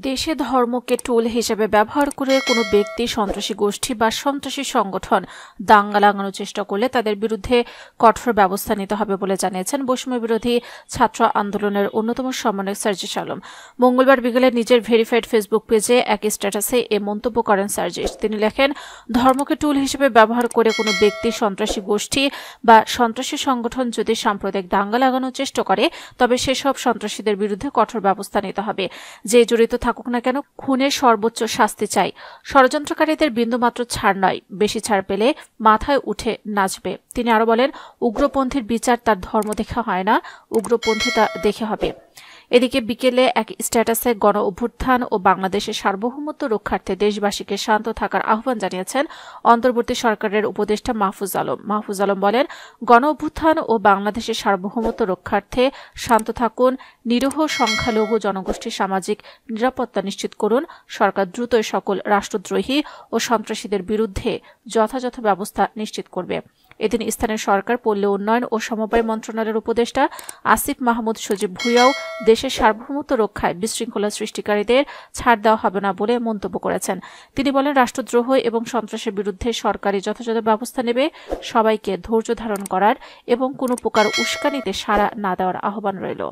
দেশে ধর্মকে টুল হিসেবে ব্যবহার করে কোনো ব্যক্তি, সন্ত্রাসী গোষ্ঠী বা সন্ত্রাসী সংগঠন দাঙ্গা লাগানোর চেষ্টা করলে তাদের বিরুদ্ধে কঠোর ব্যবস্থা নিতে হবে বলে জানিয়েছেন বৈষম্য বিরোধী ছাত্র আন্দোলনের অন্যতম সমন্বয়ক সার্জিস আলম। মঙ্গলবার বিকেলে নিজের ভেরিফাইড ফেসবুক পেজে এক স্ট্যাটাসে এ মন্তব্য করেন সার্জিস। তিনি লেখেন, ধর্মকে টুল হিসেবে ব্যবহার করে কোনো ব্যক্তি, সন্ত্রাসী গোষ্ঠী বা সন্ত্রাসী সংগঠন যদি সাম্প্রদায়িক দাঙ্গা লাগানোর চেষ্টা করে তবে সেসব সন্ত্রাসীদের বিরুদ্ধে কঠোর ব্যবস্থা নিতে হবে। যে জড়িত থাকুক না কেন, খুনের সর্বোচ্চ শাস্তি চাই। ষড়যন্ত্রকারীদের বিন্দুমাত্র ছাড় নয়, বেশি ছাড় পেলে মাথায় উঠে নাচবে। তিনি আরো বলেন, উগ্রপন্থীর বিচার তার ধর্ম দেখে হয় না, উগ্রপন্থীতা দেখে হবে। এদিকে বিকেলে এক স্ট্যাটাসে গণ অভ্যুত্থান ও বাংলাদেশের সার্বভৌমত্ব রক্ষার্থে দেশবাসীকে শান্ত থাকার আহ্বান জানিয়েছেন অন্তর্বর্তী সরকারের উপদেষ্টা মাহফুজ আলম। মাহফুজ আলম বলেন, গণ অভ্যুত্থান ও বাংলাদেশের সার্বভৌমত্ব রক্ষার্থে শান্ত থাকুন, নিরীহ সংখ্যালঘু জনগোষ্ঠীর সামাজিক নিরাপত্তা নিশ্চিত করুন। সরকার দ্রুতই সকল রাষ্ট্রদ্রোহী ও সন্ত্রাসীদের বিরুদ্ধে যথাযথ ব্যবস্থা নিশ্চিত করবে। এদিন স্থানীয় সরকার, পল্লী উন্নয়ন ও সমবায় মন্ত্রণালয়ের উপদেষ্টা আসিফ মাহমুদ সজীব ভুঁইয়াও দেশের সার্বভৌমত্ব রক্ষায় বিশৃঙ্খলা সৃষ্টিকারীদের ছাড় দেওয়া হবে না বলে মন্তব্য করেছেন। তিনি বলেন, রাষ্ট্রদ্রোহ এবং সন্ত্রাসের বিরুদ্ধে সরকারি যথাযথ ব্যবস্থা নেবে। সবাইকে ধৈর্য ধারণ করার এবং কোনো প্রকার উস্কানিতে সাড়া না দেওয়ার আহ্বান রইল।